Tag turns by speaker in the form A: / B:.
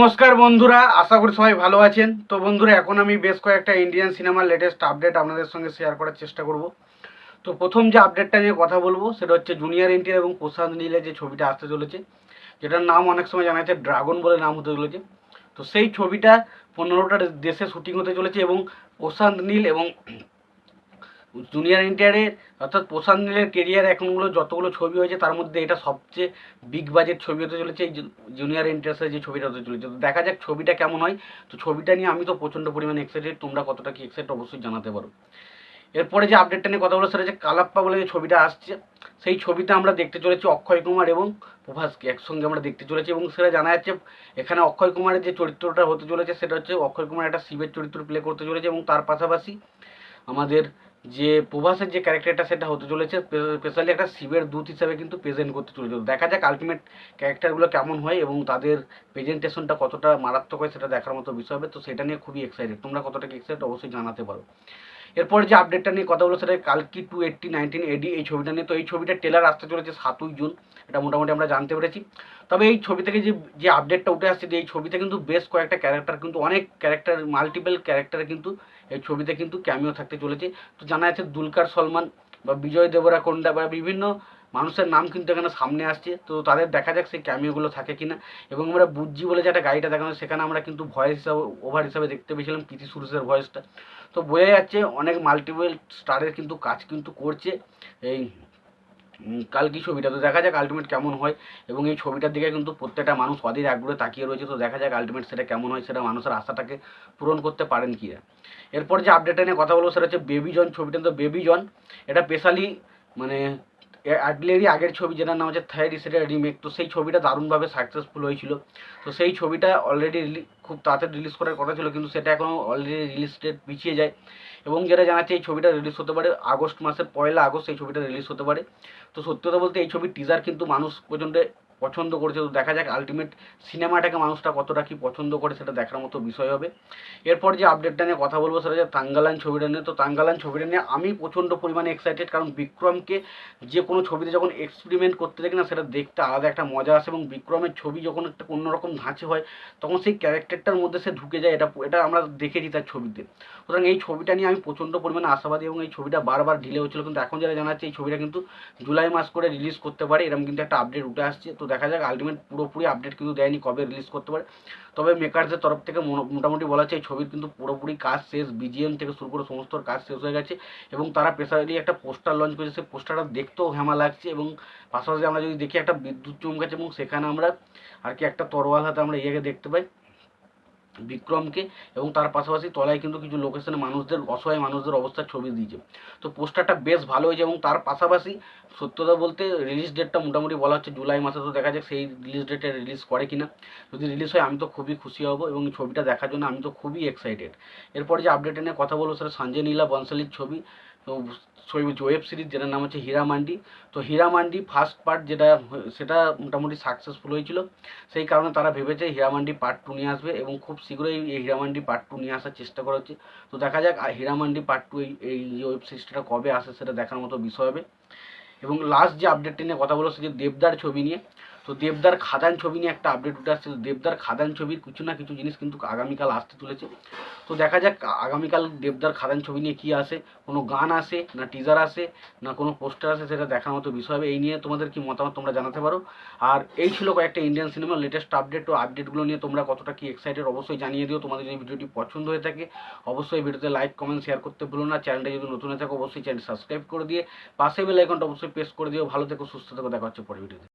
A: নমস্কার বন্ধুরা, আশা করি সবাই ভালো আছেন। তো বন্ধুরা, এখন আমি বেশ কয়েকটা ইন্ডিয়ান সিনেমার লেটেস্ট আপডেট আপনাদের সঙ্গে শেয়ার করার চেষ্টা করব। তো প্রথম যে আপডেটটা নিয়ে কথা বলবো সেটা হচ্ছে জুনিয়র এনটিআর এবং প্রশান্ত নীলের যে ছবিটা আসতে চলেছে, যেটার নাম অনেক সময় জানা যাচ্ছে ড্রাগন বলে নাম হতে চলেছে। তো সেই ছবিটা 15টা দেশে শুটিং হতে চলেছে এবং প্রশান্ত নীল এবং জুনিয়র এনটিআরের অর্থাৎ প্রশান্ত নীলের কেরিয়ার এখনগুলো যতগুলো ছবি হয়েছে তার মধ্যে এটা সবচেয়ে বিগ বাজেট ছবি হতে চলেছে, এই জুনিয়র এনটিআরের যে ছবিটা হতে চলেছে। তো দেখা যাক ছবিটা কেমন হয়। তো ছবিটা নিয়ে আমি তো প্রচণ্ড পরিমাণে এক্সাইটেড, তোমরা কতটা কি এক্সাইটেড অবশ্যই জানাতে পারো। এরপরে যে আপডেটটা নিয়ে কথা বলো সেটা হচ্ছে কালাপ্পা বলে যে ছবিটা আসছে, সেই ছবিতে আমরা দেখতে চলেছি অক্ষয় কুমার এবং প্রভাসকে একসঙ্গে আমরা দেখতে চলেছি। এবং সেটা জানা যাচ্ছে এখানে অক্ষয় কুমারের যে চরিত্রটা হতে চলেছে সেটা হচ্ছে অক্ষয় কুমার একটা শিবের চরিত্র প্লে করতে চলেছে এবং তার পাশাপাশি আমাদের যে প্রভাসের যে ক্যারেক্টারটা সেটা হতে চলেছে স্পেশালি একটা শিবের দূত হিসাবে কিন্তু প্রেজেন্ট করতে চলেছে। দেখা যাক আলটিমেট ক্যারেক্টারগুলো কেমন হয় এবং তাদের প্রেজেন্টেশনটা কতটা মারাত্মক হয় সেটা দেখার মতো বিষয় হবে। তো সেটা নিয়ে খুবই এক্সাইটেড, তোমরা কতটা এক্সাইটেড অবশ্যই জানাতে পারো। এরপর যে আপডেটটা নিয়ে কথা বলো সেটা কালকি 280 19 AD এই ছবিটা নিয়ে। তো এই ছবিটা ট্রেলার আসতে চলেছে 7ই জুন, এটা মোটামুটি আমরা জানতে পেরেছি। তবে এই ছবি থেকে যে আপডেটটা উঠে আসছে যে এই ছবিতে কিন্তু বেশ কয়েকটা ক্যারেক্টার, কিন্তু অনেক ক্যারেক্টার, মাল্টিপল ক্যারেক্টারে কিন্তু এই ছবিতে কিন্তু ক্যামিও থাকতে চলেছে। তো জানা যাচ্ছে দুলকার সলমান বা বিজয় দেবরাকোন্ডা বা বিভিন্ন মানুষের নাম কিন্তু এখানে সামনে আসছে। তো তাদের দেখা যাক সেই ক্যামিওগুলো থাকে কিনা। এবং আমরা বুজ্জি বলে যে একটা গাড়িটা দেখানো, সেখানে আমরা কিন্তু ভয়েস হিসাবে ওভার হিসাবে দেখতে পেয়েছিলাম কৃতি সুরেশের ভয়েসটা। তো বোঝা যাচ্ছে অনেক মাল্টিপল স্টারের কিন্তু কাজ কিন্তু করছে এই কালকি ছবিটা। তো দেখা যাক আলটিমেট কেমন হয় এবং এই ছবিটার দিকে কিন্তু প্রত্যেকটা মানুষ অধীর আগ্রহে তাকিয়ে রয়েছে। তো দেখা যাক আলটিমেট সেটা কেমন হয়, সেটা মানুষের আশাটাকে পূরণ করতে পারেন কি না। এরপর যে আপডেটটা নিয়ে কথা বলবো সেটা হচ্ছে বেবি জন ছবিটা। তো বেবি জন এটা স্পেশালি মানে অ্যাডলেরই আগের ছবি যেটার নাম হচ্ছে থার্ড, সেটা রিমেক। তো সেই ছবিটা দারুণভাবে সাকসেসফুল হয়েছিল। তো সেই ছবিটা অলরেডি খুব তাড়াতাড়ি রিলিজ করার কথা ছিল, কিন্তু সেটা এখনও অলরেডি রিলিজ ডেট পিছিয়ে যায়। এবং যেটা জানাচ্ছে এই ছবিটা রিলিজ হতে পারে আগস্ট মাসের 1 আগস্ট এই ছবিটা রিলিজ হতে পারে। তো সত্যি কথা বলতে এই ছবির টিজার কিন্তু মানুষ পর্যন্ত পছন্দ করেছে। তো দেখা যাক আলটিমেট সিনেমাটাকে মানুষটা কতটা কি পছন্দ করে সেটা দেখার মতো বিষয় হবে। এরপর যে আপডেটটা নিয়ে কথা বলবো সেটা হচ্ছে তাঙ্গালান ছবিটা নিয়ে। তো তাঙ্গালান ছবিটা নিয়ে আমি প্রচণ্ড পরিমাণে এক্সাইটেড, কারণ বিক্রমকে যে কোনো ছবিতে যখন এক্সপেরিমেন্ট করতে দেখি না সেটা দেখতে আলাদা একটা মজা আসে। এবং বিক্রমের ছবি যখন একটা অন্যরকম ধাঁচে হয় তখন সেই ক্যারেক্টারটার মধ্যে সে ঢুকে যায়, এটা আমরা দেখেছি তার ছবিতে। সুতরাং এই ছবিটা নিয়ে আমি প্রচণ্ড পরিমাণে আশাবাদী এবং এই ছবিটা বারবার ডিলে হচ্ছিলো, কিন্তু এখন যারা জানাচ্ছে এই ছবিটা কিন্তু জুলাই মাস করে রিলিজ করতে পারে, এরকম কিন্তু একটা আপডেট উঠে আসছে। তো দেখা যাক আলটিমেট পুরোপুরি আপডেট কিন্তু দেয়নি কবে রিলিজ করতে পারে। তবে মেকারসের তরফ থেকে মোটামুটি বলা হচ্ছে এই ছবির কিন্তু পুরোপুরি কাজ শেষ, বিজিএম থেকে শুরু করে সমস্ত কাজ শেষ হয়ে গেছে এবং তারা স্পেশালি একটা পোস্টার লঞ্চ করেছে। সেই পোস্টারটা দেখতেও হেমা লাগছে এবং পাশাপাশি আমরা যদি দেখি একটা বিদ্যুৎ চমকাচ্ছে এবং সেখানে আমরা আর কি একটা তরোয়াল হাতে আমরা ইয়েকে দেখতে পাই বিক্রমকে, এবং তার পাশাপাশি তলায় কিন্তু কিছু লোকেশনে মানুষদের, অসহায় মানুষদের অবস্থার ছবি দিয়েছে। তো পোস্টারটা বেশ ভালো হয়েছে এবং তার পাশাপাশি সত্যতা বলতে রিলিজ ডেটটা মোটামুটি বলা হচ্ছে জুলাই মাসে। তো দেখা যাক সেই রিলিজ ডেটে রিলিজ করে কিনা। যদি রিলিজ হয় আমি তো খুবই খুশি হব এবং ছবিটা দেখার জন্য আমি তো খুবই এক্সাইটেড। এরপর যে আপডেট নিয়ে কথা বলবো সেটা সঞ্জয় নীলা বনশালির ছবি। তো ছবি ওয়েব সিরিজ যেটার নাম হচ্ছে হীরা মান্ডি। তো হীরা মান্ডি ফার্স্ট পার্ট যেটা সেটা মোটামুটি সাকসেসফুল হয়েছিল, সেই কারণে তারা ভেবেছে হীরামান্ডি পার্ট 2 নিয়ে আসবে এবং খুব শীঘ্রই এই হীরামান্ডি পার্ট 2 নিয়ে আসার চেষ্টা করা হচ্ছে। তো দেখা যাক হীরামান্ডি পার্ট 2 এই ওয়েব সিরিজটা কবে আসে সেটা দেখার মতো বিষয় হবে। এবং লাস্ট যে আপডেটটি নিয়ে কথা বলো সেটা দেবদার ছবি নিয়ে। তো দেবদার খাদান ছবি নিয়ে একটা আপডেট উঠে আসছে। দেবদার খাদান ছবির কিছু না কিছু জিনিস কিন্তু আগামীকাল আসতে চলেছে। তো দেখা যাক আগামীকাল দেবদার খাদান ছবি নিয়ে কী আসে, কোনো গান আসে না টিজার আসে না কোনো পোস্টার আসে, সেটা দেখার মতো বিষয় হবে। এই নিয়ে তোমাদের কি মতামত তোমরা জানাতে পারো। আর এই ছিল কয়েকটা ইন্ডিয়ান সিনেমার লেটেস্ট আপডেট। ও আপডেটগুলো নিয়ে তোমরা কতটা কি এক্সাইটেড অবশ্যই জানিয়ে দিও। তোমাদের যদি ভিডিওটি পছন্দ হয়ে থাকে অবশ্যই ভিডিওতে লাইক কমেন্ট শেয়ার করতে ভুলো না। চ্যানেলটা যদি নতুন হয়ে থাকে অবশ্যই চ্যানেল সাবস্ক্রাইব করে দিয়ে পাশে বেল আইকনটা অবশ্যই প্রেস করে দিও। ভালো থেকো, সুস্থ থেকো, দেখা হচ্ছে পরের ভিডিওতে।